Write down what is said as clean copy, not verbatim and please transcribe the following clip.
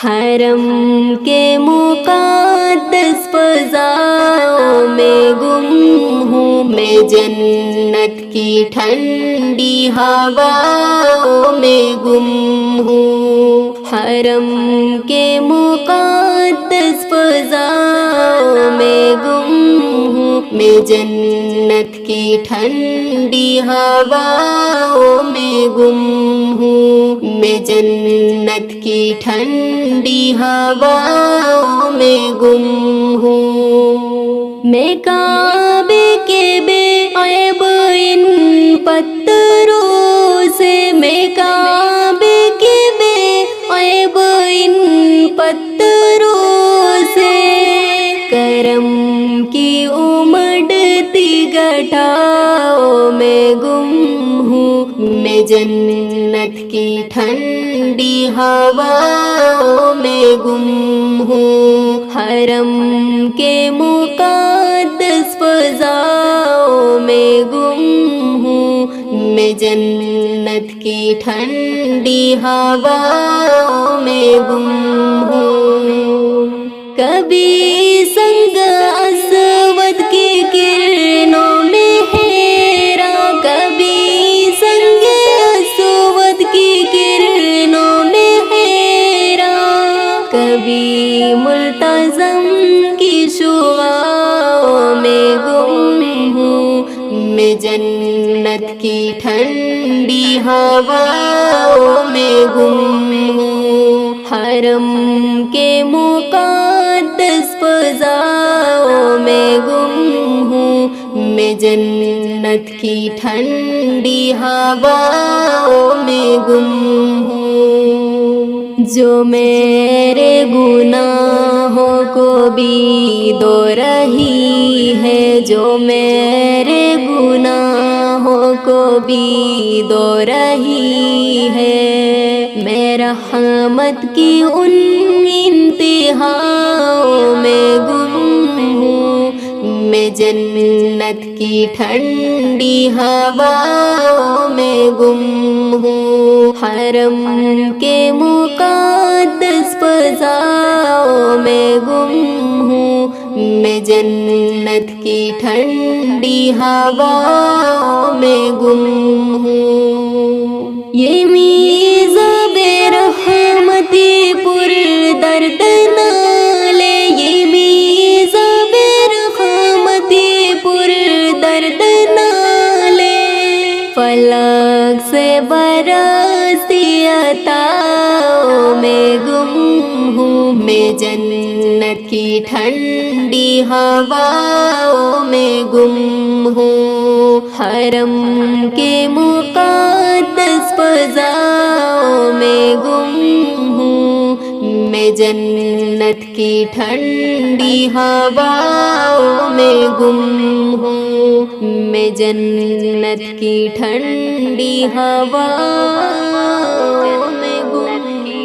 حرم کے مقدس فضاؤں میں گم ہوں میں، جنت کی ٹھنڈی ہواؤں میں گم ہوں۔ حرم کے مقدس فضاؤں میں گم ہوں میں، جنت کی ٹھنڈی ہواؤں میں گم ہوں میں، جنت کی ٹھنڈی ہواؤں میں گم ہوں۔ میں کعبے کے بے عیب ان پتھروں سے، میں کعبے کے بے عیب ان پتھروں سے، کرم کی امڑتی گٹھاؤں میں گم ہوں میں، جنت کی ٹھنڈی ہواؤں میں گم ہوں۔ حرم کے مقدس فضاؤں میں گم ہوں میں، جنت کی ٹھنڈی ہواؤں میں گم ہوں۔ کبھی سنگ اسود کی کرنوں میں حیران، کبھی سنگ اسود کی کرنوں میں حیران، کبھی ملتزم کی شعاعوں میں گم ہوں میں، جنت کی ٹھنڈی ہواؤں میں گم ہوں۔ حرم کے مقدس فضاؤں میں گم ہوں میں، جنت کی ٹھنڈی ہواؤں میں گم ہوں۔ جو میرے گناہوں کو بھی دھو رہی ہے، جو میرے گناہوں کو بھی دھو رہی ہے، میں رحمت کی ان انتہاؤں میں گم ہوں میں، جنت کی ٹھنڈی ہواؤں میں گم ہوں۔ حرم کے مقدس فضاؤں میں گم ہوں میں، جنت کی ٹھنڈی ہواؤں میں گم ہوں۔ یہ میزاب رحمتی پر درد نالے، یہ میزاب رحمتی پر درد نالے، فلک سے برستی عطاؤں میں گم ہوں میں، جنت کی ٹھنڈی ہواؤں میں گم ہوں۔ حرم کے مقدس فضاؤں میں گم ہوں میں، جنت کی ٹھنڈی ہواؤں میں گم ہوں میں، جنت کی ٹھنڈی ہواؤں میں گم ہوں۔